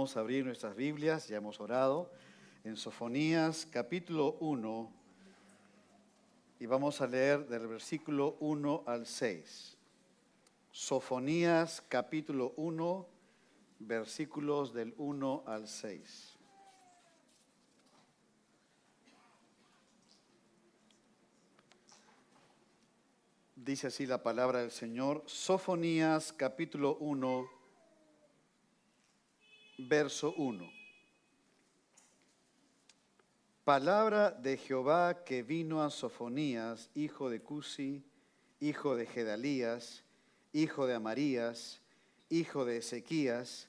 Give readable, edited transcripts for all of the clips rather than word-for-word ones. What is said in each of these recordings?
Vamos a abrir nuestras Biblias, ya hemos orado, en Sofonías capítulo 1 y vamos a leer del versículo 1 al 6. Sofonías capítulo 1, versículos del 1 al 6. Dice así la palabra del Señor, Sofonías capítulo 1, verso 1. Palabra de Jehová que vino a Sofonías, hijo de Cusi, hijo de Gedalías, hijo de Amarías, hijo de Ezequías,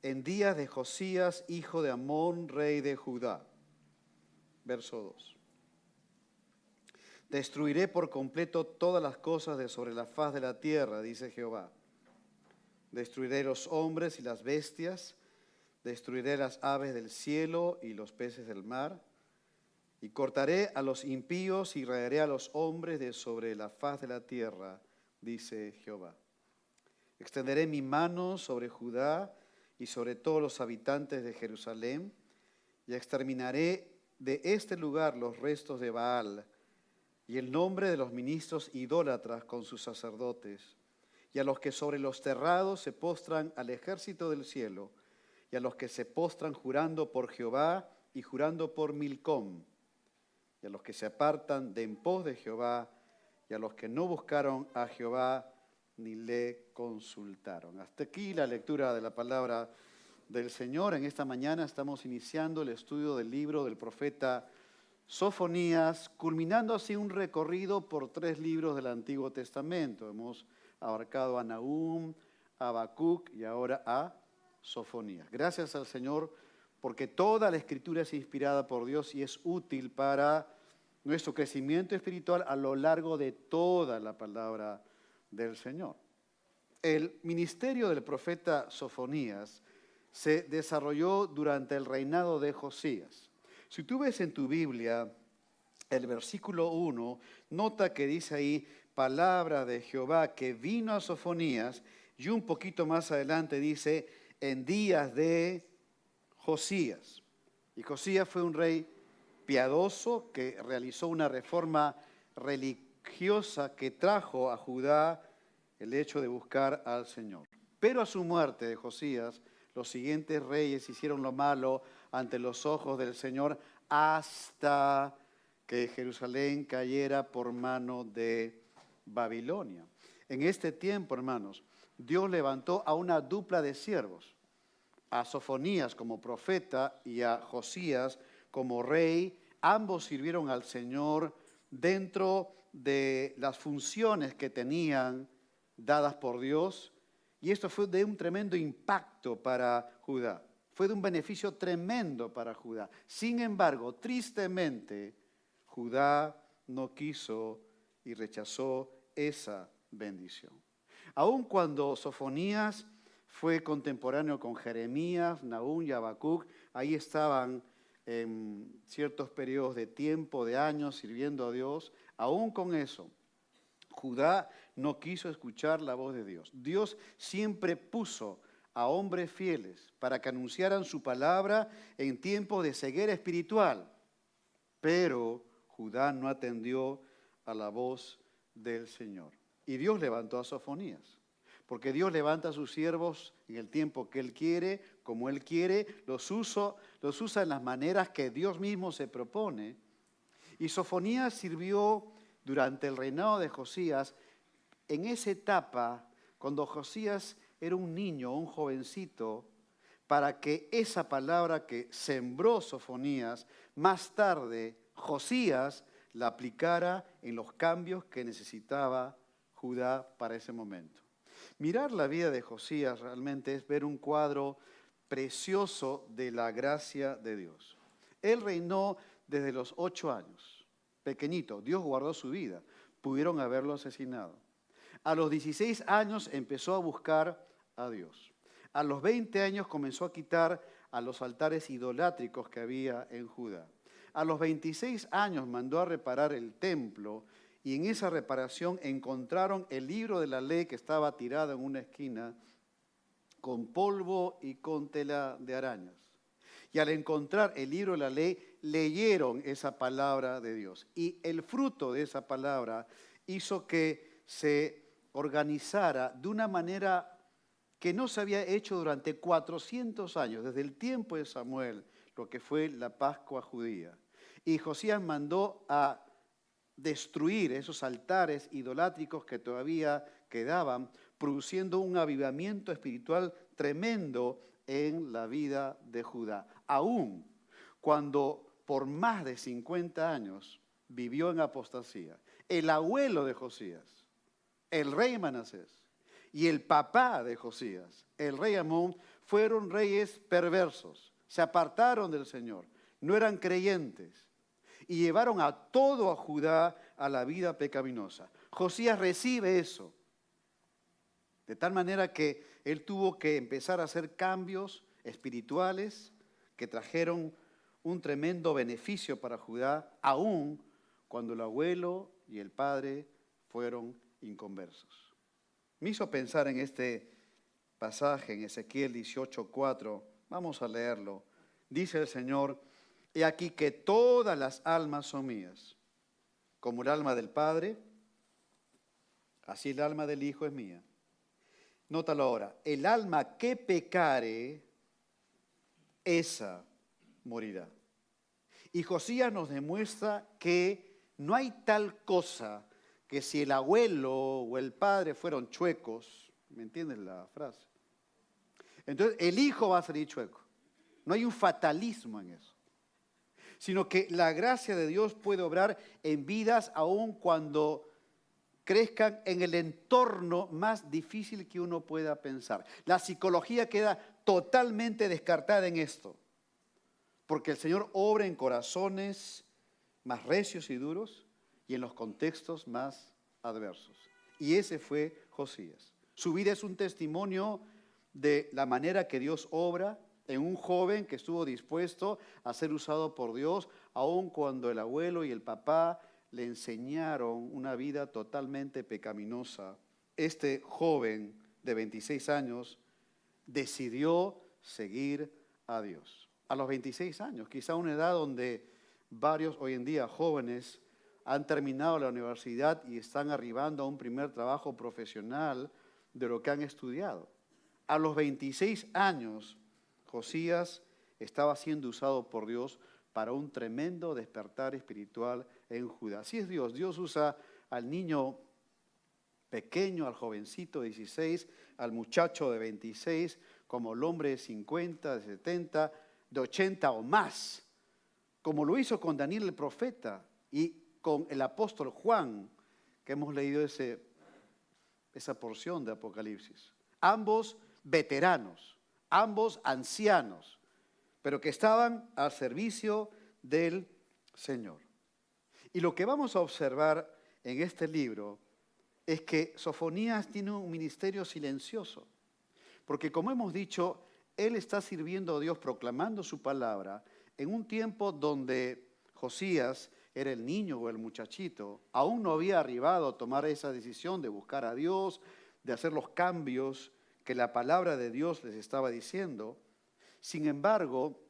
en días de Josías, hijo de Amón, rey de Judá. Verso 2. Destruiré por completo todas las cosas de sobre la faz de la tierra, dice Jehová. Destruiré los hombres y las bestias, destruiré las aves del cielo y los peces del mar, y cortaré a los impíos y raeré a los hombres de sobre la faz de la tierra, dice Jehová. Extenderé mi mano sobre Judá y sobre todos los habitantes de Jerusalén, y exterminaré de este lugar los restos de Baal, y el nombre de los ministros idólatras con sus sacerdotes, y a los que sobre los terrados se postran al ejército del cielo, y a los que se postran jurando por Jehová y jurando por Milcom, y a los que se apartan de en pos de Jehová, y a los que no buscaron a Jehová ni le consultaron. Hasta aquí la lectura de la palabra del Señor. En esta mañana estamos iniciando el estudio del libro del profeta Sofonías, culminando así un recorrido por 3 libros del Antiguo Testamento. Hemos abarcado a Nahum, a Habacuc y ahora a Sofonías. Gracias al Señor porque toda la Escritura es inspirada por Dios y es útil para nuestro crecimiento espiritual a lo largo de toda la palabra del Señor. El ministerio del profeta Sofonías se desarrolló durante el reinado de Josías. Si tú ves en tu Biblia el versículo 1, nota que dice ahí, palabra de Jehová que vino a Sofonías, y un poquito más adelante dice, en días de Josías. Y Josías fue un rey piadoso que realizó una reforma religiosa que trajo a Judá el hecho de buscar al Señor. Pero a su muerte de Josías, los siguientes reyes hicieron lo malo ante los ojos del Señor hasta que Jerusalén cayera por mano de Babilonia. En este tiempo, hermanos, Dios levantó a una dupla de siervos, a Sofonías como profeta y a Josías como rey. Ambos sirvieron al Señor dentro de las funciones que tenían dadas por Dios, y esto fue de un tremendo impacto para Judá. Fue de un beneficio tremendo para Judá. Sin embargo, tristemente, Judá no quiso y rechazó esa bendición. Aun cuando Sofonías fue contemporáneo con Jeremías, Nahum y Habacuc, ahí estaban en ciertos periodos de tiempo, de años, sirviendo a Dios. Aún con eso, Judá no quiso escuchar la voz de Dios. Dios siempre puso a hombres fieles para que anunciaran su palabra en tiempos de ceguera espiritual, pero Judá no atendió a la voz del Señor. Y Dios levantó a Sofonías, porque Dios levanta a sus siervos en el tiempo que Él quiere, como Él quiere, los usa en las maneras que Dios mismo se propone. Y Sofonías sirvió durante el reinado de Josías, en esa etapa, cuando Josías era un niño, un jovencito, para que esa palabra que sembró Sofonías, más tarde Josías la aplicara en los cambios que necesitaba Judá para ese momento. Mirar la vida de Josías realmente es ver un cuadro precioso de la gracia de Dios. Él reinó desde los 8 años, pequeñito. Dios guardó su vida. Pudieron haberlo asesinado. A los 16 años empezó a buscar a Dios. A los 20 años comenzó a quitar a los altares idolátricos que había en Judá. A los 26 años mandó a reparar el templo y en esa reparación encontraron el libro de la ley que estaba tirado en una esquina con polvo y con tela de arañas. Y al encontrar el libro de la ley, leyeron esa palabra de Dios. Y el fruto de esa palabra hizo que se organizara de una manera que no se había hecho durante 400 años, desde el tiempo de Samuel, lo que fue la Pascua judía. Y Josías mandó a destruir esos altares idolátricos que todavía quedaban, produciendo un avivamiento espiritual tremendo en la vida de Judá. Aún cuando por más de 50 años vivió en apostasía, el abuelo de Josías, el rey Manasés, y el papá de Josías, el rey Amón, fueron reyes perversos, se apartaron del Señor, no eran creyentes y llevaron a todo a Judá a la vida pecaminosa. Josías recibe eso, de tal manera que él tuvo que empezar a hacer cambios espirituales que trajeron un tremendo beneficio para Judá, aun cuando el abuelo y el padre fueron inconversos. Me hizo pensar en este pasaje, en Ezequiel 18:4. Vamos a leerlo. Dice el Señor: he aquí que todas las almas son mías, como el alma del Padre, así el alma del Hijo es mía. Nótalo ahora: el alma que pecare, esa morirá. Y Josías nos demuestra que no hay tal cosa que si el abuelo o el padre fueron chuecos, ¿me entiendes la frase? Entonces el hijo va a salir chueco. No hay un fatalismo en eso, sino que la gracia de Dios puede obrar en vidas aun cuando crezcan en el entorno más difícil que uno pueda pensar. La psicología queda totalmente descartada en esto, porque el Señor obra en corazones más recios y duros y en los contextos más adversos. Y ese fue Josías. Su vida es un testimonio de la manera que Dios obra en un joven que estuvo dispuesto a ser usado por Dios, aun cuando el abuelo y el papá le enseñaron una vida totalmente pecaminosa. Este joven de 26 años decidió seguir a Dios. A los 26 años, quizá una edad donde varios hoy en día jóvenes han terminado la universidad y están arribando a un primer trabajo profesional de lo que han estudiado. A los 26 años, Josías estaba siendo usado por Dios para un tremendo despertar espiritual en Judá. Así es Dios. Dios usa al niño pequeño, al jovencito de 16, al muchacho de 26, como el hombre de 50, de 70, de 80 o más, como lo hizo con Daniel el profeta y con el apóstol Juan, que hemos leído esa porción de Apocalipsis. Ambos veteranos, ambos ancianos, pero que estaban al servicio del Señor. Y lo que vamos a observar en este libro es que Sofonías tiene un ministerio silencioso, porque como hemos dicho, él está sirviendo a Dios, proclamando su palabra, en un tiempo donde Josías era el niño o el muchachito, aún no había arribado a tomar esa decisión de buscar a Dios, de hacer los cambios que la palabra de Dios les estaba diciendo. Sin embargo,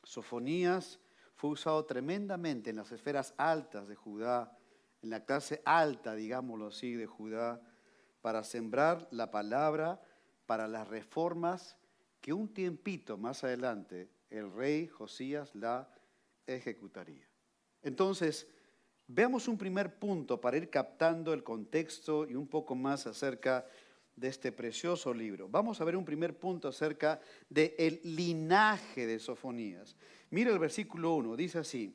Sofonías fue usado tremendamente en las esferas altas de Judá, en la clase alta, digámoslo así, de Judá, para sembrar la palabra para las reformas que un tiempito más adelante el rey Josías la ejecutaría. Entonces, veamos un primer punto para ir captando el contexto y un poco más acerca de este precioso libro. Vamos a ver un primer punto acerca del linaje de Sofonías. Mira el versículo 1, dice así: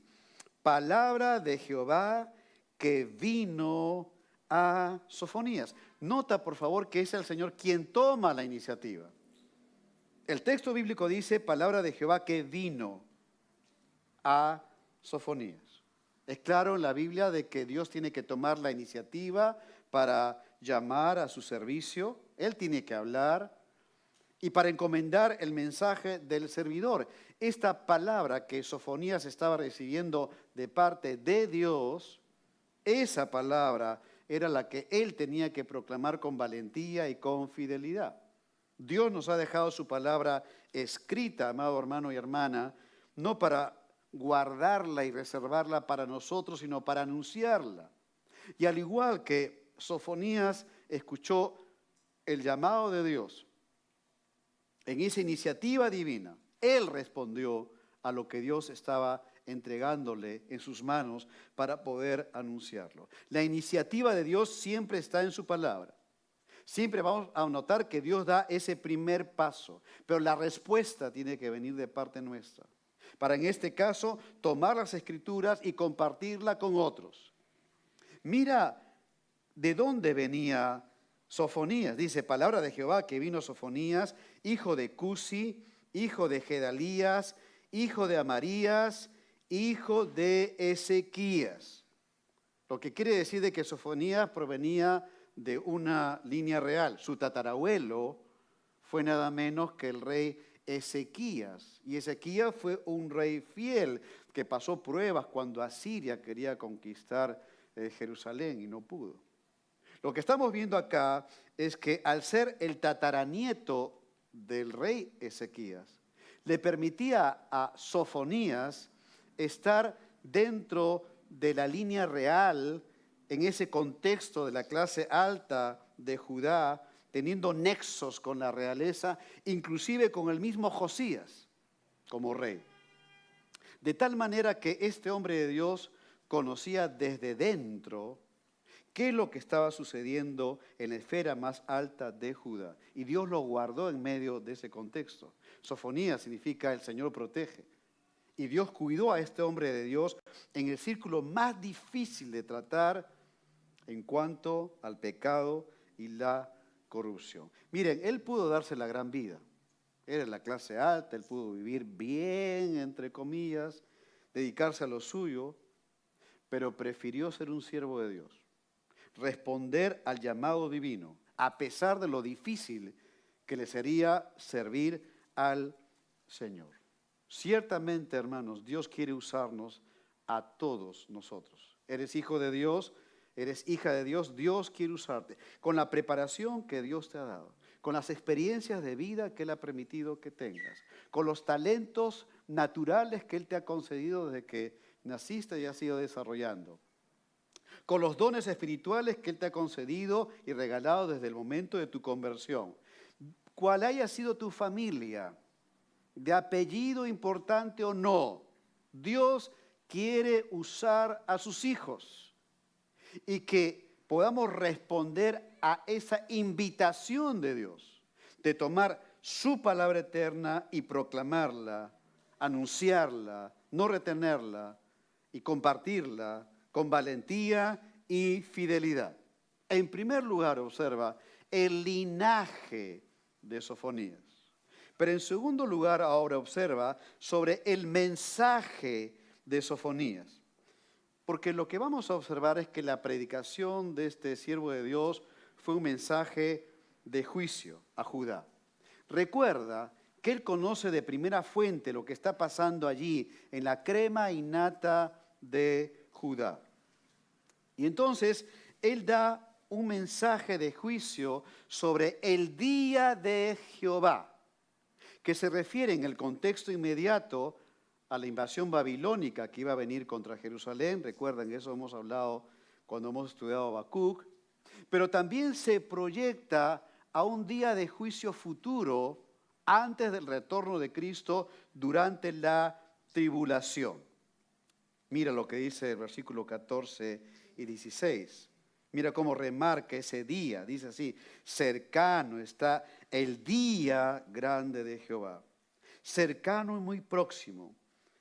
palabra de Jehová que vino a Sofonías. Nota, por favor, que es el Señor quien toma la iniciativa. El texto bíblico dice palabra de Jehová que vino a Sofonías. Es claro en la Biblia de que Dios tiene que tomar la iniciativa para llamar a su servicio. Él tiene que hablar y para encomendar el mensaje del servidor. Esta palabra que Sofonías estaba recibiendo de parte de Dios, esa palabra era la que él tenía que proclamar con valentía y con fidelidad. Dios nos ha dejado su palabra escrita, amado hermano y hermana, no para guardarla y reservarla para nosotros, sino para anunciarla. Y al igual que Sofonías escuchó el llamado de Dios en esa iniciativa divina, él respondió a lo que Dios estaba entregándole en sus manos para poder anunciarlo. La iniciativa de Dios siempre está en su palabra. Siempre vamos a notar que Dios da ese primer paso, pero la respuesta tiene que venir de parte nuestra. Para en este caso, tomar las Escrituras y compartirla con otros. Mira de dónde venía Sofonías. Dice, palabra de Jehová que vino Sofonías, hijo de Cusi, hijo de Gedalías, hijo de Amarías, hijo de Ezequías. Lo que quiere decir de que Sofonías provenía de una línea real. Su tatarabuelo fue nada menos que el rey Ezequías. Y Ezequías fue un rey fiel que pasó pruebas cuando Asiria quería conquistar Jerusalén y no pudo. Lo que estamos viendo acá es que al ser el tataranieto del rey Ezequías, le permitía a Sofonías estar dentro de la línea real en ese contexto de la clase alta de Judá, teniendo nexos con la realeza, inclusive con el mismo Josías como rey. De tal manera que este hombre de Dios conocía desde dentro qué es lo que estaba sucediendo en la esfera más alta de Judá. Y Dios lo guardó en medio de ese contexto. Sofonía significa el Señor protege. Y Dios cuidó a este hombre de Dios en el círculo más difícil de tratar en cuanto al pecado y la corrupción. Miren, él pudo darse la gran vida. Era de la clase alta, él pudo vivir bien, entre comillas, dedicarse a lo suyo, pero prefirió ser un siervo de Dios, responder al llamado divino, a pesar de lo difícil que le sería servir al Señor. Ciertamente, hermanos, Dios quiere usarnos a todos nosotros. Eres hijo de Dios, eres hija de Dios, Dios quiere usarte con la preparación que Dios te ha dado, con las experiencias de vida que Él ha permitido que tengas, con los talentos naturales que Él te ha concedido desde que naciste y has ido desarrollando, con los dones espirituales que Él te ha concedido y regalado desde el momento de tu conversión. Cual haya sido tu familia, de apellido importante o no, Dios quiere usar a sus hijos y que podamos responder a esa invitación de Dios, de tomar su palabra eterna y proclamarla, anunciarla, no retenerla y compartirla con valentía y fidelidad. En primer lugar, observa el linaje de Sofonías. Pero en segundo lugar, ahora observa sobre el mensaje de Sofonías. Porque lo que vamos a observar es que la predicación de este siervo de Dios fue un mensaje de juicio a Judá. Recuerda que él conoce de primera fuente lo que está pasando allí en la crema innata de Judá. Y entonces él da un mensaje de juicio sobre el día de Jehová, que se refiere en el contexto inmediato a la invasión babilónica que iba a venir contra Jerusalén. Recuerden, eso hemos hablado cuando hemos estudiado Habacuc. Pero también se proyecta a un día de juicio futuro antes del retorno de Cristo durante la tribulación. Mira lo que dice el versículo 14 y 16. Mira cómo remarca ese día. Dice así: cercano está el día grande de Jehová. Cercano y muy próximo.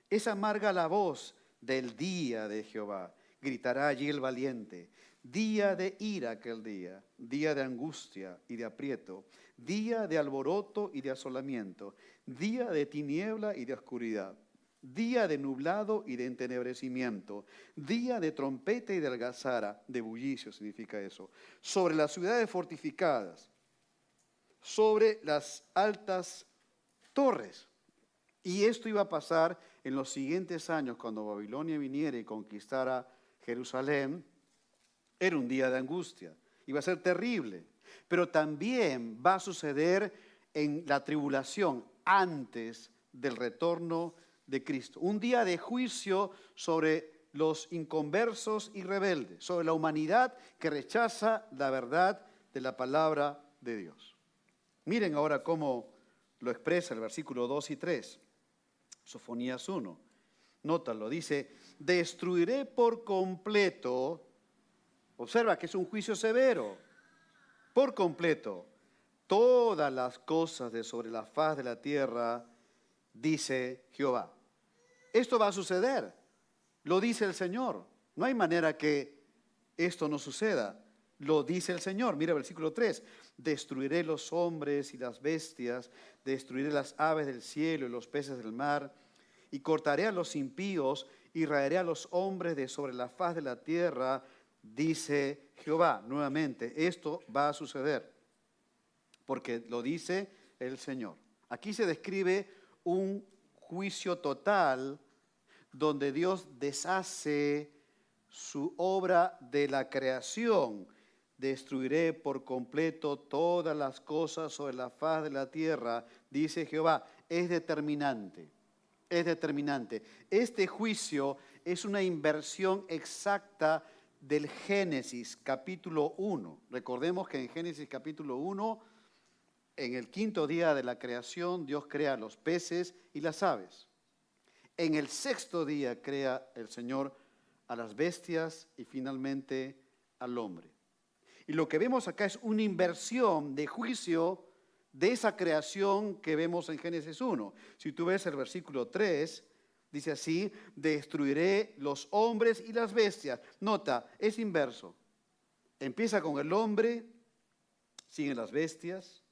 Es amarga la voz del día de Jehová. Gritará allí el valiente. Día de ira aquel día. Día de angustia y de aprieto. Día de alboroto y de asolamiento. Día de tiniebla y de oscuridad. Día de nublado y de entenebrecimiento, día de trompeta y de algazara, de bullicio significa eso, sobre las ciudades fortificadas, sobre las altas torres. Y esto iba a pasar en los siguientes años, cuando Babilonia viniera y conquistara Jerusalén. Era un día de angustia, iba a ser terrible, pero también va a suceder en la tribulación antes del retorno de Cristo. Un día de juicio sobre los inconversos y rebeldes, sobre la humanidad que rechaza la verdad de la palabra de Dios. Miren ahora cómo lo expresa el versículo 2 y 3. Sofonías 1. Nótalo, dice, destruiré por completo, observa que es un juicio severo, por completo, todas las cosas de sobre la faz de la tierra, dice Jehová. Esto va a suceder, lo dice el Señor. No hay manera que esto no suceda, lo dice el Señor. Mira el versículo 3, destruiré los hombres y las bestias, destruiré las aves del cielo y los peces del mar, y cortaré a los impíos y raeré a los hombres de sobre la faz de la tierra, dice Jehová. Nuevamente, esto va a suceder, porque lo dice el Señor. Aquí se describe un juicio total donde Dios deshace su obra de la creación. Destruiré por completo todas las cosas sobre la faz de la tierra, dice Jehová. Es determinante, es determinante. Este juicio es una inversión exacta del Génesis capítulo 1. Recordemos que en Génesis capítulo 1, en el quinto día de la creación, Dios crea los peces y las aves. En el sexto día crea el Señor a las bestias y finalmente al hombre. Y lo que vemos acá es una inversión de juicio de esa creación que vemos en Génesis 1. Si tú ves el versículo 3, dice así, destruiré los hombres y las bestias. Nota, es inverso. Empieza con el hombre, siguen las bestias,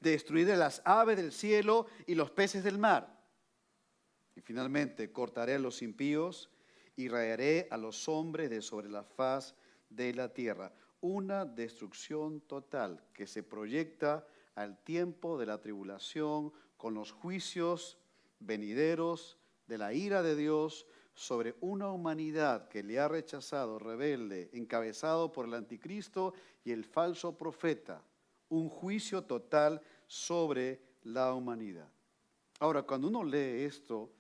destruiré las aves del cielo y los peces del mar. Y finalmente, cortaré a los impíos y raeré a los hombres de sobre la faz de la tierra. Una destrucción total que se proyecta al tiempo de la tribulación con los juicios venideros de la ira de Dios sobre una humanidad que le ha rechazado, rebelde, encabezado por el anticristo y el falso profeta. Un juicio total sobre la humanidad. Ahora, cuando uno lee esto,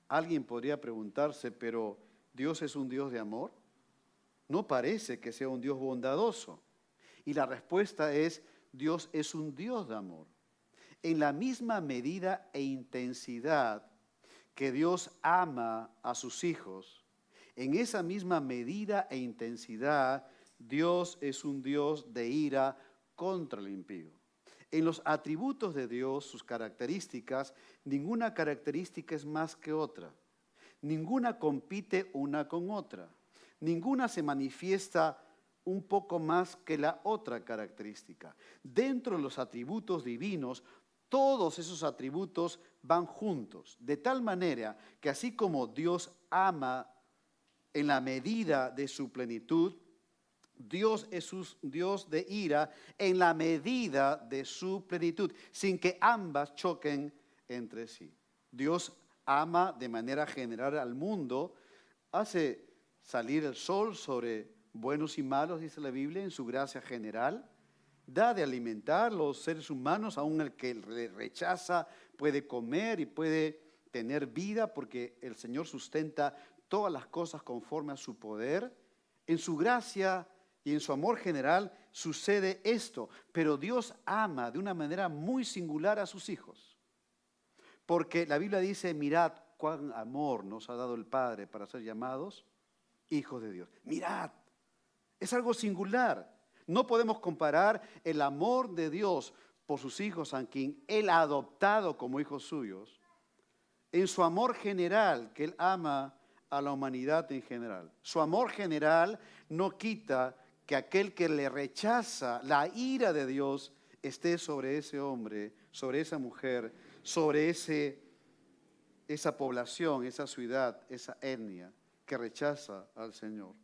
alguien podría preguntarse, ¿pero Dios es un Dios de amor? No parece que sea un Dios bondadoso. Y la respuesta es, Dios es un Dios de amor. En la misma medida e intensidad que Dios ama a sus hijos, en esa misma medida e intensidad, Dios es un Dios de ira contra el impío. En los atributos de Dios, sus características, ninguna característica es más que otra. Ninguna compite una con otra. Ninguna se manifiesta un poco más que la otra característica. Dentro de los atributos divinos, todos esos atributos van juntos, de tal manera que así como Dios ama en la medida de su plenitud, Dios es un Dios de ira en la medida de su plenitud, sin que ambas choquen entre sí. Dios ama de manera general al mundo, hace salir el sol sobre buenos y malos, dice la Biblia, en su gracia general, da de alimentar a los seres humanos, aun el que le rechaza puede comer y puede tener vida porque el Señor sustenta todas las cosas conforme a su poder. En su gracia y en su amor general sucede esto, pero Dios ama de una manera muy singular a sus hijos. Porque la Biblia dice, mirad cuán amor nos ha dado el Padre para ser llamados hijos de Dios. Mirad, es algo singular. No podemos comparar el amor de Dios por sus hijos a quien Él ha adoptado como hijos suyos, en su amor general que Él ama a la humanidad en general. Su amor general no quita que aquel que le rechaza, la ira de Dios esté sobre ese hombre, sobre esa mujer, sobre esa población, esa ciudad, esa etnia que rechaza al Señor.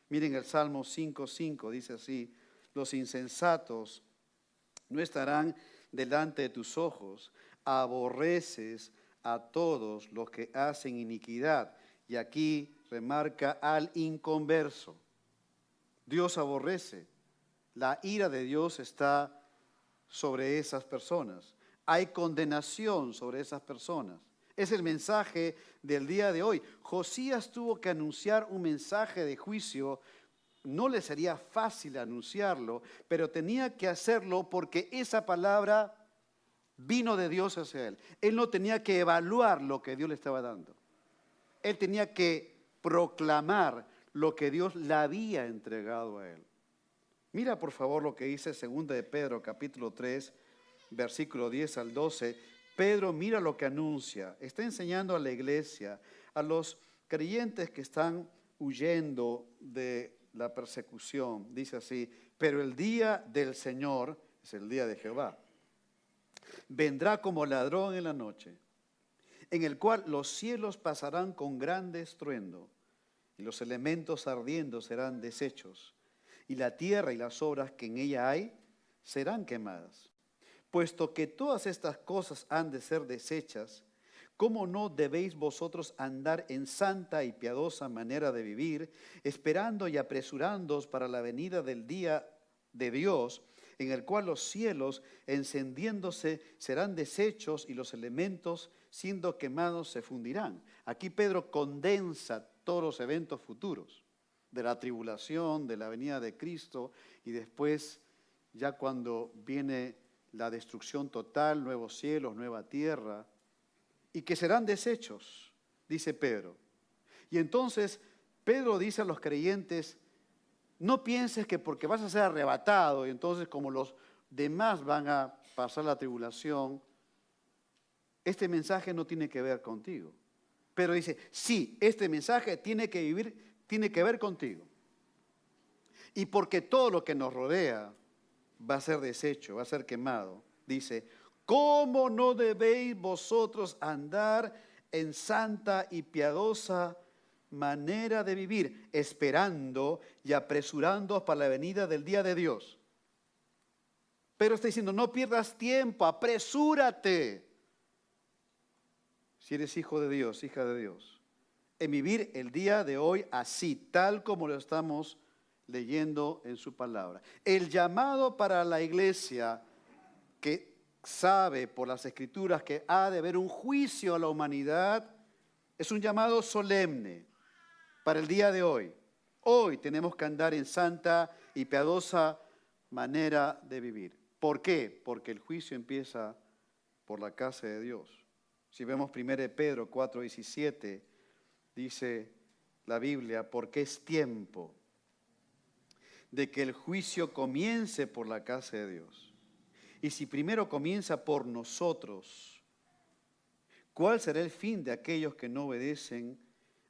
Miren el Salmo 5:5, dice así, los insensatos no estarán delante de tus ojos, aborreces a todos los que hacen iniquidad. Y aquí remarca al inconverso. Dios aborrece. La ira de Dios está sobre esas personas. Hay condenación sobre esas personas. Es el mensaje del día de hoy. Josías tuvo que anunciar un mensaje de juicio. No le sería fácil anunciarlo, pero tenía que hacerlo porque esa palabra vino de Dios hacia él. Él no tenía que evaluar lo que Dios le estaba dando. Él tenía que proclamar lo que Dios le había entregado a él. Mira por favor lo que dice 2 de Pedro capítulo 3, versículo 10 al 12. Pedro mira lo que anuncia. Está enseñando a la iglesia, a los creyentes que están huyendo de la persecución. Dice así: pero el día del Señor es el día de Jehová. Vendrá como ladrón en la noche, en el cual los cielos pasarán con grande estruendo, y los elementos ardiendo serán deshechos, y la tierra y las obras que en ella hay serán quemadas. Puesto que todas estas cosas han de ser deshechas, ¿cómo no debéis vosotros andar en santa y piadosa manera de vivir, esperando y apresurándoos para la venida del día de Dios, en el cual los cielos encendiéndose serán deshechos y los elementos siendo quemados se fundirán? Aquí Pedro condensa todos los eventos futuros de la tribulación, de la venida de Cristo, y después ya cuando viene la destrucción total, nuevos cielos, nueva tierra, y que serán deshechos, dice Pedro. Y entonces Pedro dice a los creyentes: no pienses que porque vas a ser arrebatado y entonces como los demás van a pasar la tribulación, este mensaje no tiene que ver contigo. Pero dice, sí, este mensaje tiene que ver contigo. Y porque todo lo que nos rodea va a ser deshecho, va a ser quemado, dice: ¿cómo no debéis vosotros andar en santa y piadosa manera de vivir, esperando y apresurándoos para la venida del día de Dios? Pero está diciendo, no pierdas tiempo, apresúrate. Si eres hijo de Dios, hija de Dios, en vivir el día de hoy así, tal como lo estamos leyendo en su palabra. El llamado para la iglesia, que sabe por las Escrituras que ha de haber un juicio a la humanidad, es un llamado solemne para el día de hoy. Hoy tenemos que andar en santa y piadosa manera de vivir. ¿Por qué? Porque el juicio empieza por la casa de Dios. Si vemos 1 Pedro 4:17, dice la Biblia: porque es tiempo de que el juicio comience por la casa de Dios. Y si primero comienza por nosotros, ¿cuál será el fin de aquellos que no obedecen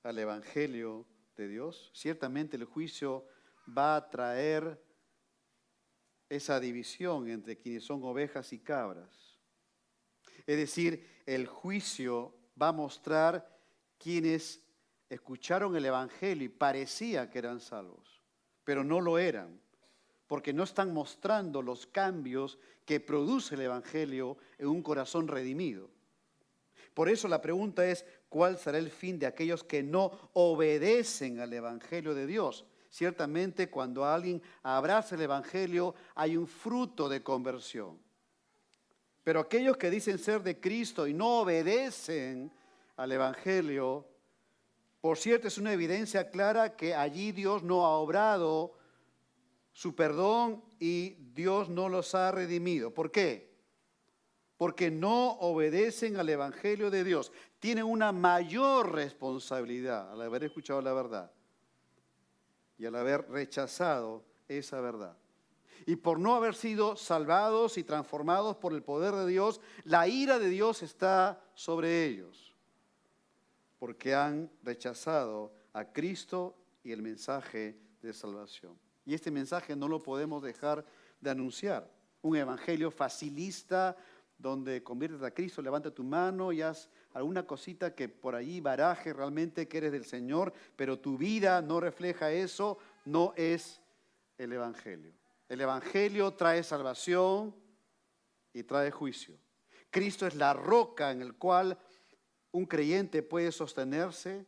al Evangelio de Dios? Ciertamente el juicio va a traer esa división entre quienes son ovejas y cabras. Es decir, el juicio va a mostrar quienes escucharon el Evangelio y parecía que eran salvos, pero no lo eran, porque no están mostrando los cambios que produce el Evangelio en un corazón redimido. Por eso la pregunta es, ¿cuál será el fin de aquellos que no obedecen al Evangelio de Dios? Ciertamente cuando alguien abraza el Evangelio hay un fruto de conversión. Pero aquellos que dicen ser de Cristo y no obedecen al Evangelio, por cierto, es una evidencia clara que allí Dios no ha obrado su perdón y Dios no los ha redimido. ¿Por qué? Porque no obedecen al Evangelio de Dios. Tienen una mayor responsabilidad al haber escuchado la verdad y al haber rechazado esa verdad. Y por no haber sido salvados y transformados por el poder de Dios, la ira de Dios está sobre ellos, porque han rechazado a Cristo y el mensaje de salvación. Y este mensaje no lo podemos dejar de anunciar. Un evangelio facilista, donde conviertes a Cristo, levanta tu mano y haz alguna cosita que por allí baraje realmente que eres del Señor, pero tu vida no refleja eso, no es el evangelio. El evangelio trae salvación y trae juicio. Cristo es la roca en la cual un creyente puede sostenerse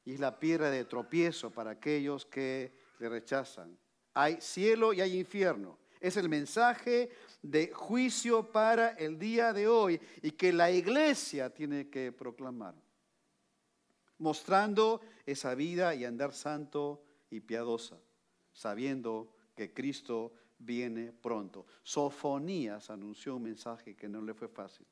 y es la piedra de tropiezo para aquellos que le rechazan. Hay cielo y hay infierno. Es el mensaje de juicio para el día de hoy y que la iglesia tiene que proclamar, mostrando esa vida y andar santo y piadosa, sabiendo que Cristo viene pronto. Sofonías anunció un mensaje que no le fue fácil.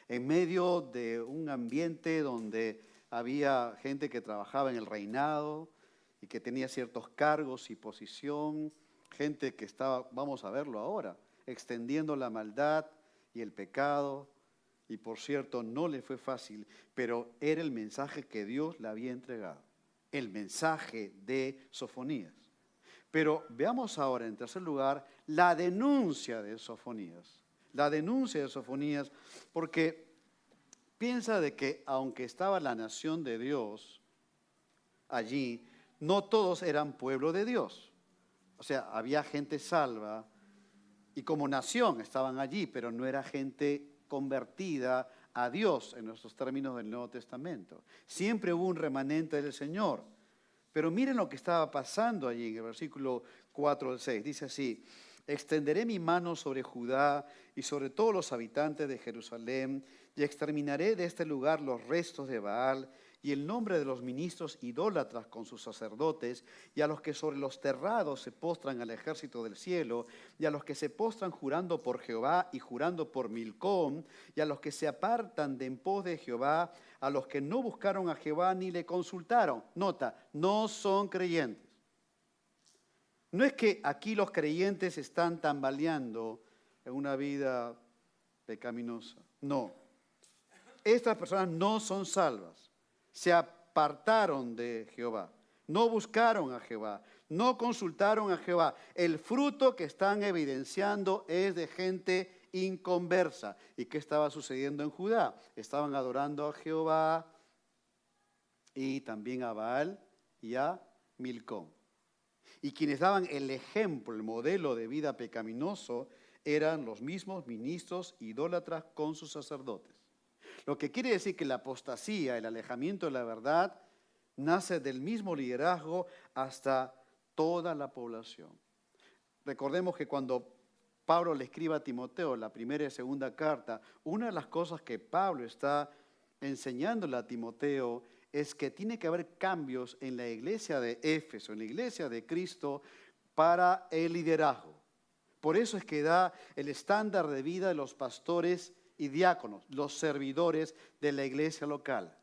En medio de un ambiente donde había gente que trabajaba en el reinado y que tenía ciertos cargos y posición, gente que estaba, vamos a verlo ahora, extendiendo la maldad y el pecado. Y por cierto, no le fue fácil, pero era el mensaje que Dios le había entregado, el mensaje de Sofonías. Pero veamos ahora, en tercer lugar, la denuncia de Sofonías. La denuncia de Sofonías, porque piensa de que aunque estaba la nación de Dios allí, no todos eran pueblo de Dios. O sea, había gente salva y como nación estaban allí, pero no era gente convertida a Dios en nuestros términos del Nuevo Testamento. Siempre hubo un remanente del Señor. Pero miren lo que estaba pasando allí en el versículo 4 al 6. Dice así: extenderé mi mano sobre Judá y sobre todos los habitantes de Jerusalén y exterminaré de este lugar los restos de Baal y el nombre de los ministros idólatras con sus sacerdotes, y a los que sobre los terrados se postran al ejército del cielo, y a los que se postran jurando por Jehová y jurando por Milcom, y a los que se apartan de en pos de Jehová, a los que no buscaron a Jehová ni le consultaron. Nota, no son creyentes. No es que aquí los creyentes están tambaleando en una vida pecaminosa. No. Estas personas no son salvas. Se apartaron de Jehová. No buscaron a Jehová. No consultaron a Jehová. El fruto que están evidenciando es de gente inconversa. ¿Y qué estaba sucediendo en Judá? Estaban adorando a Jehová y también a Baal y a Milcom. Y quienes daban el ejemplo, el modelo de vida pecaminoso, eran los mismos ministros idólatras con sus sacerdotes. Lo que quiere decir que la apostasía, el alejamiento de la verdad, nace del mismo liderazgo hasta toda la población. Recordemos que cuando Pablo le escribe a Timoteo la primera y segunda carta, una de las cosas que Pablo está enseñándole a Timoteo es que tiene que haber cambios en la iglesia de Éfeso, en la iglesia de Cristo, para el liderazgo. Por eso es que da el estándar de vida de los pastores y diáconos, los servidores de la iglesia local.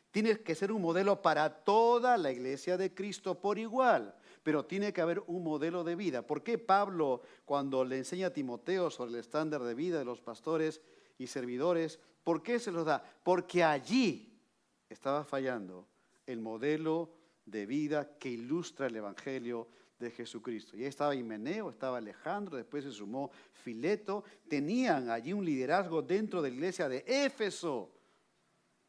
Tiene que ser un modelo para toda la iglesia de Cristo por igual, pero tiene que haber un modelo de vida. ¿Por qué Pablo, cuando le enseña a Timoteo sobre el estándar de vida de los pastores y servidores, por qué se los da? Porque allí estaba fallando el modelo de vida que ilustra el Evangelio de Jesucristo. Y ahí estaba Himeneo, estaba Alejandro, después se sumó Fileto. Tenían allí un liderazgo dentro de la iglesia de Éfeso,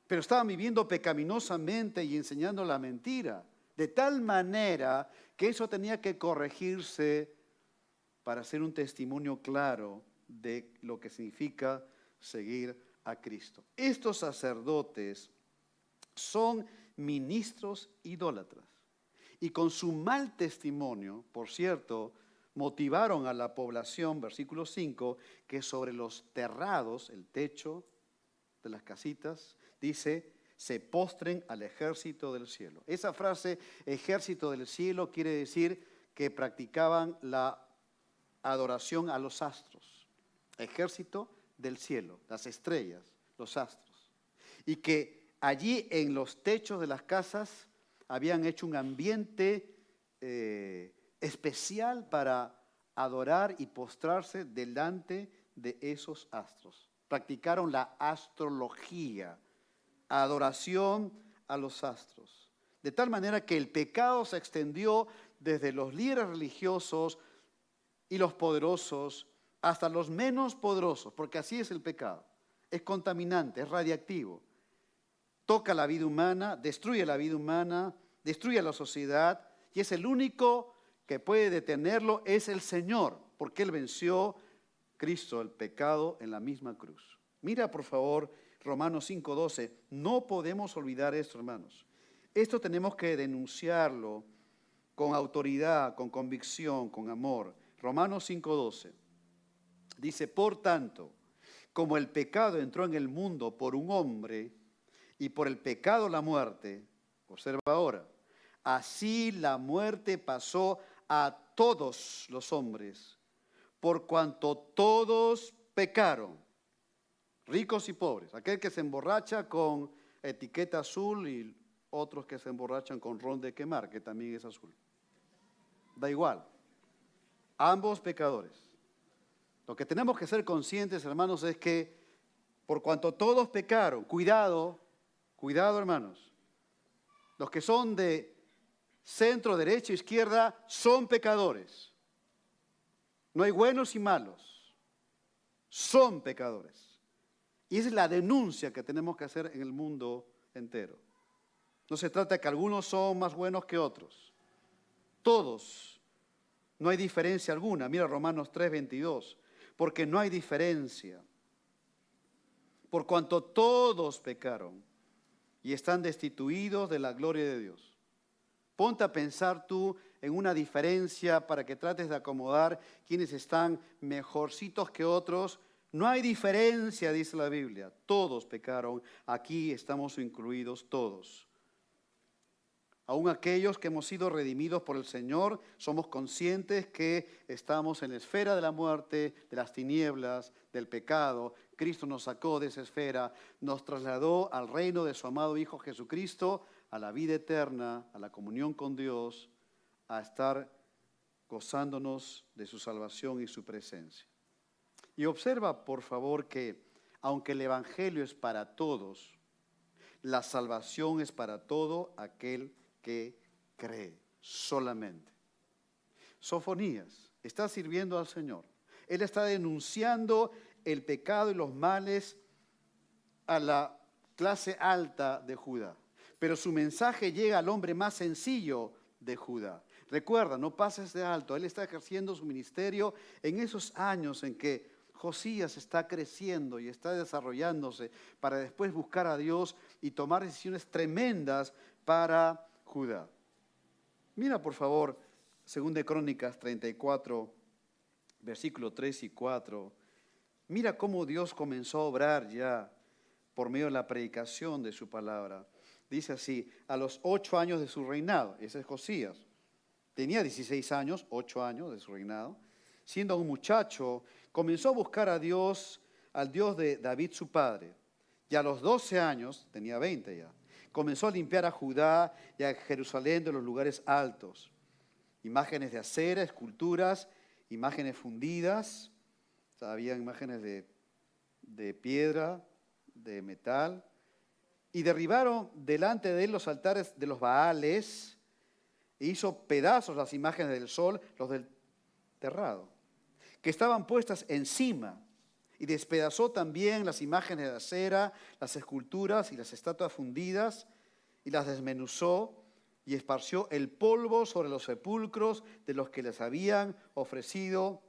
pero estaban viviendo pecaminosamente y enseñando la mentira, de tal manera que eso tenía que corregirse para ser un testimonio claro de lo que significa seguir a Cristo. Estos sacerdotes son ministros idólatras y con su mal testimonio, por cierto, motivaron a la población, versículo 5, que sobre los terrados, el techo de las casitas, dice, se postren al ejército del cielo. Esa frase, ejército del cielo, quiere decir que practicaban la adoración a los astros. Ejército del cielo, las estrellas, los astros. Y que allí en los techos de las casas habían hecho un ambiente especial para adorar y postrarse delante de esos astros. Practicaron la astrología, adoración a los astros. De tal manera que el pecado se extendió desde los líderes religiosos y los poderosos hasta los menos poderosos, porque así es el pecado. Es contaminante, es radiactivo. Toca la vida humana, destruye la sociedad, y es el único que puede detenerlo, es el Señor, porque Él venció, Cristo, el pecado en la misma cruz. Mira, por favor, Romanos 5:12. No podemos olvidar esto, hermanos. Esto tenemos que denunciarlo con autoridad, con convicción, con amor. Romanos 5:12. Dice, por tanto, como el pecado entró en el mundo por un hombre y por el pecado la muerte, observa ahora, así la muerte pasó a todos los hombres, por cuanto todos pecaron, ricos y pobres. Aquel que se emborracha con etiqueta azul y otros que se emborrachan con ron de quemar, que también es azul. Da igual. Ambos pecadores. Lo que tenemos que ser conscientes, hermanos, es que por cuanto todos pecaron, cuidado, hermanos, los que son de centro, derecha, izquierda, son pecadores. No hay buenos y malos. Son pecadores. Y esa es la denuncia que tenemos que hacer en el mundo entero. No se trata de que algunos son más buenos que otros. Todos. No hay diferencia alguna. Mira Romanos 3:22. Porque no hay diferencia. Por cuanto todos pecaron y están destituidos de la gloria de Dios. Ponte a pensar tú en una diferencia para que trates de acomodar quienes están mejorcitos que otros. No hay diferencia, dice la Biblia. Todos pecaron. Aquí estamos incluidos todos. Aún aquellos que hemos sido redimidos por el Señor, somos conscientes que estamos en la esfera de la muerte, de las tinieblas, del pecado. Cristo nos sacó de esa esfera, nos trasladó al reino de su amado Hijo Jesucristo, a la vida eterna, a la comunión con Dios, a estar gozándonos de su salvación y su presencia. Y observa, por favor, que aunque el Evangelio es para todos, la salvación es para todo aquel que cree solamente. Sofonías está sirviendo al Señor. Él está denunciando el pecado y los males a la clase alta de Judá. Pero su mensaje llega al hombre más sencillo de Judá. Recuerda, no pases de alto. Él está ejerciendo su ministerio en esos años en que Josías está creciendo y está desarrollándose para después buscar a Dios y tomar decisiones tremendas para Judá. Mira por favor, 2 Crónicas 34, versículos 3 y 4. Mira cómo Dios comenzó a obrar ya por medio de la predicación de su palabra. Dice así, a los 8 años de su reinado, ese es Josías, tenía 16 años, 8 años de su reinado, siendo un muchacho, comenzó a buscar a Dios, al Dios de David su padre. Y a los 12 años, tenía 20 ya, comenzó a limpiar a Judá y a Jerusalén de los lugares altos. Imágenes de acera, esculturas, imágenes fundidas, o sea, había imágenes de piedra, de metal, y derribaron delante de él los altares de los Baales, e hizo pedazos las imágenes del sol, los del terrado, que estaban puestas encima, y despedazó también las imágenes de acera, las esculturas y las estatuas fundidas, y las desmenuzó, y esparció el polvo sobre los sepulcros de los que les habían ofrecido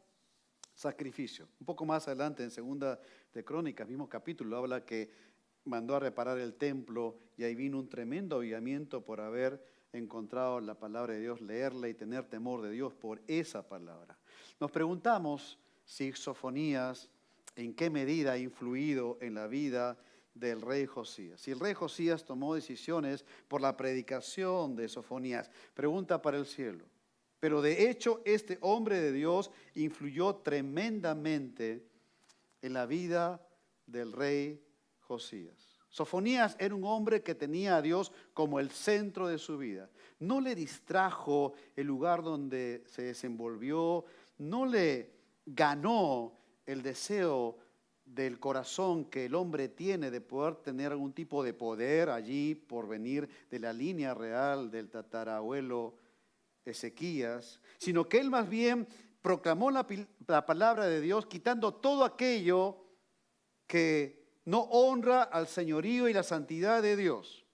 sacrificio. Un poco más adelante, en 2 de Crónicas, mismo capítulo, habla que mandó a reparar el templo, y ahí vino un tremendo avivamiento por haber encontrado la palabra de Dios, leerla y tener temor de Dios por esa palabra. Nos preguntamos si Sofonías en qué medida ha influido en la vida del rey Josías. Si el rey Josías tomó decisiones por la predicación de Sofonías, pregunta para el cielo. Pero de hecho este hombre de Dios influyó tremendamente en la vida del rey Josías. Sofonías era un hombre que tenía a Dios como el centro de su vida. No le distrajo el lugar donde se desenvolvió, no le ganó el deseo del corazón que el hombre tiene de poder tener algún tipo de poder allí por venir de la línea real del tatarabuelo Ezequías, sino que él más bien proclamó la palabra de Dios, quitando todo aquello que no honra al señorío y la santidad de Dios.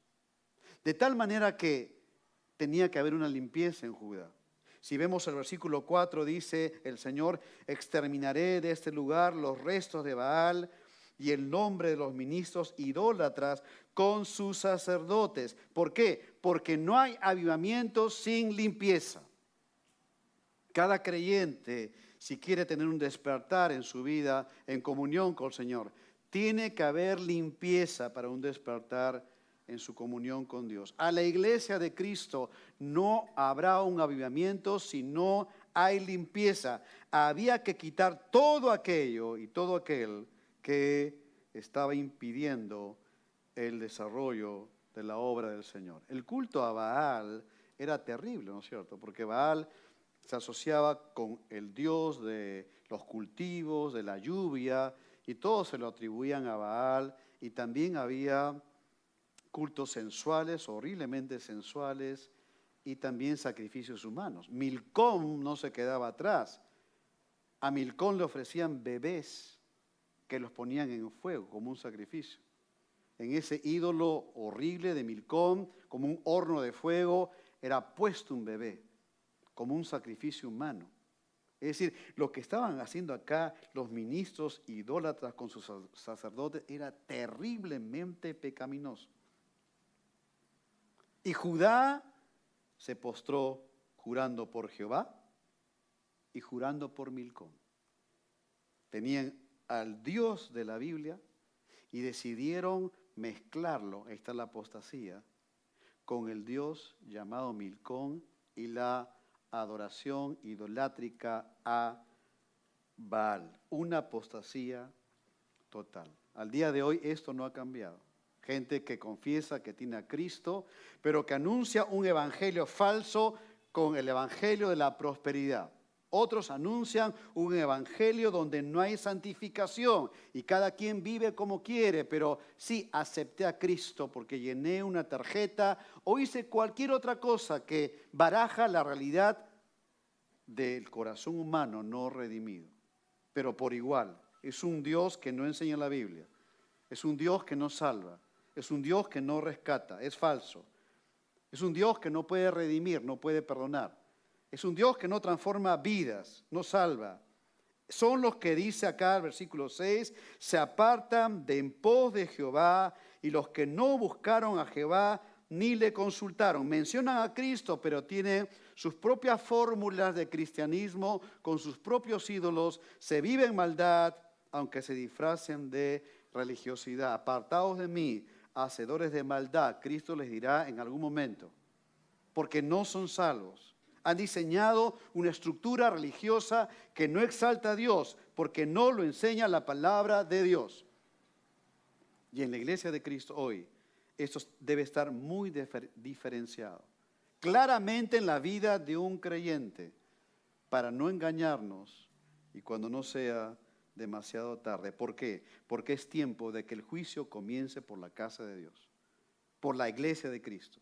De tal manera que tenía que haber una limpieza en Judá. Si vemos el versículo 4, dice el Señor, exterminaré de este lugar los restos de Baal y el nombre de los ministros idólatras con sus sacerdotes. ¿Por qué? Porque no hay avivamiento sin limpieza. Cada creyente si quiere tener un despertar en su vida, en comunión con el Señor, tiene que haber limpieza para un despertar en su comunión con Dios. A la iglesia de Cristo no habrá un avivamiento si no hay limpieza. Había que quitar todo aquello y todo aquel que estaba impidiendo el desarrollo de la obra del Señor. El culto a Baal era terrible, ¿no es cierto? Porque Baal se asociaba con el dios de los cultivos, de la lluvia, y todos se lo atribuían a Baal, y también había cultos sensuales, horriblemente sensuales, y también sacrificios humanos. Milcom no se quedaba atrás. A Milcom le ofrecían bebés que los ponían en fuego como un sacrificio. En ese ídolo horrible de Milcom, como un horno de fuego, era puesto un bebé, como un sacrificio humano. Es decir, lo que estaban haciendo acá los ministros idólatras con sus sacerdotes era terriblemente pecaminoso. Y Judá se postró jurando por Jehová y jurando por Milcom. Tenían al Dios de la Biblia y decidieron mezclarlo, ahí está la apostasía, con el Dios llamado Milcom y la adoración idolátrica a Baal. Una apostasía total. Al día de hoy esto no ha cambiado. Gente que confiesa que tiene a Cristo, pero que anuncia un evangelio falso con el evangelio de la prosperidad. Otros anuncian un evangelio donde no hay santificación y cada quien vive como quiere, pero sí acepté a Cristo porque llené una tarjeta o hice cualquier otra cosa que baraja la realidad del corazón humano no redimido. Pero por igual, es un Dios que no enseña la Biblia, es un Dios que no salva, es un Dios que no rescata, es falso, es un Dios que no puede redimir, no puede perdonar. Es un Dios que no transforma vidas, no salva. Son los que dice acá el versículo 6, se apartan de en pos de Jehová y los que no buscaron a Jehová ni le consultaron. Mencionan a Cristo, pero tiene sus propias fórmulas de cristianismo con sus propios ídolos. Se vive en maldad, aunque se disfracen de religiosidad. Apartados de mí, hacedores de maldad, Cristo les dirá en algún momento, porque no son salvos. Han diseñado una estructura religiosa que no exalta a Dios porque no lo enseña la palabra de Dios. Y en la iglesia de Cristo hoy, esto debe estar muy diferenciado. Claramente en la vida de un creyente, para no engañarnos y cuando no sea demasiado tarde. ¿Por qué? Porque es tiempo de que el juicio comience por la casa de Dios, por la iglesia de Cristo.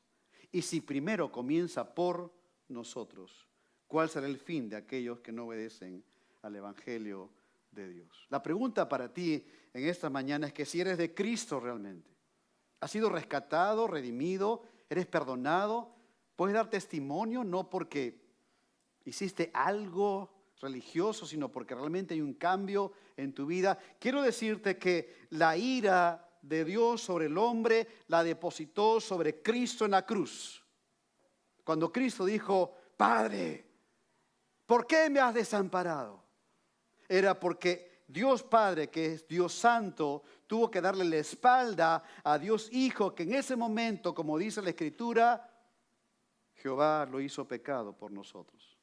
Y si primero comienza por nosotros, ¿cuál será el fin de aquellos que no obedecen al Evangelio de Dios? La pregunta para ti en esta mañana es que si eres de Cristo realmente, has sido rescatado, redimido, eres perdonado, puedes dar testimonio no porque hiciste algo religioso, sino porque realmente hay un cambio en tu vida. Quiero decirte que la ira de Dios sobre el hombre la depositó sobre Cristo en la cruz. Cuando Cristo dijo, Padre, ¿por qué me has desamparado? Era porque Dios Padre, que es Dios Santo, tuvo que darle la espalda a Dios Hijo, que en ese momento, como dice la Escritura, Jehová lo hizo pecado por nosotros.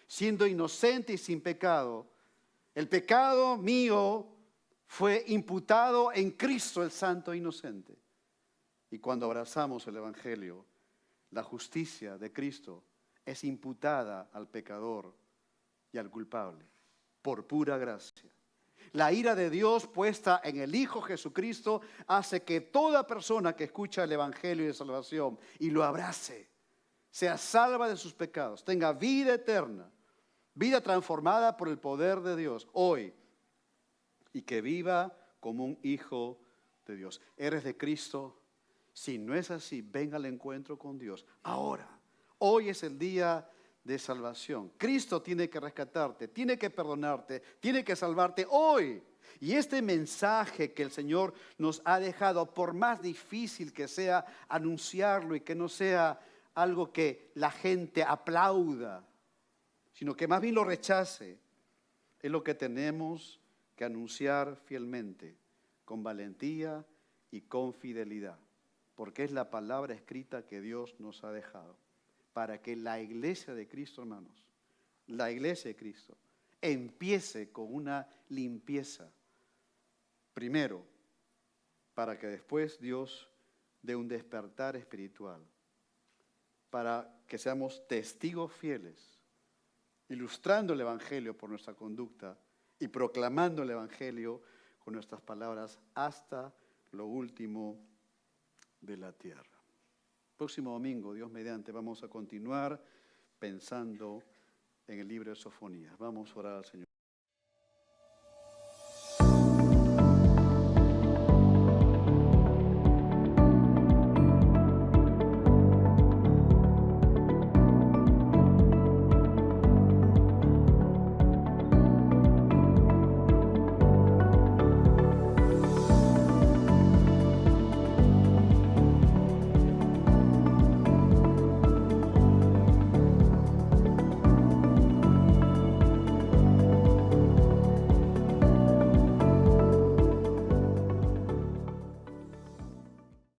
Siendo inocente y sin pecado, el pecado mío fue imputado en Cristo el Santo e Inocente. Y cuando abrazamos el Evangelio, la justicia de Cristo es imputada al pecador y al culpable por pura gracia. La ira de Dios puesta en el Hijo Jesucristo hace que toda persona que escucha el Evangelio de salvación y lo abrace, sea salva de sus pecados, tenga vida eterna, vida transformada por el poder de Dios hoy y que viva como un hijo de Dios. ¿Eres de Cristo? Si no es así, venga al encuentro con Dios. Ahora, hoy es el día de salvación. Cristo tiene que rescatarte, tiene que perdonarte, tiene que salvarte hoy. Y este mensaje que el Señor nos ha dejado, por más difícil que sea anunciarlo y que no sea algo que la gente aplauda, sino que más bien lo rechace, Es lo que tenemos que anunciar fielmente, con valentía y con fidelidad, porque es la palabra escrita que Dios nos ha dejado, para que la iglesia de Cristo, hermanos, la iglesia de Cristo, empiece con una limpieza. Primero, para que después Dios dé un despertar espiritual, para que seamos testigos fieles, ilustrando el Evangelio por nuestra conducta y proclamando el Evangelio con nuestras palabras hasta lo último de la tierra. Próximo domingo, Dios mediante, vamos a continuar pensando en el libro de Sofonías. Vamos a orar al Señor.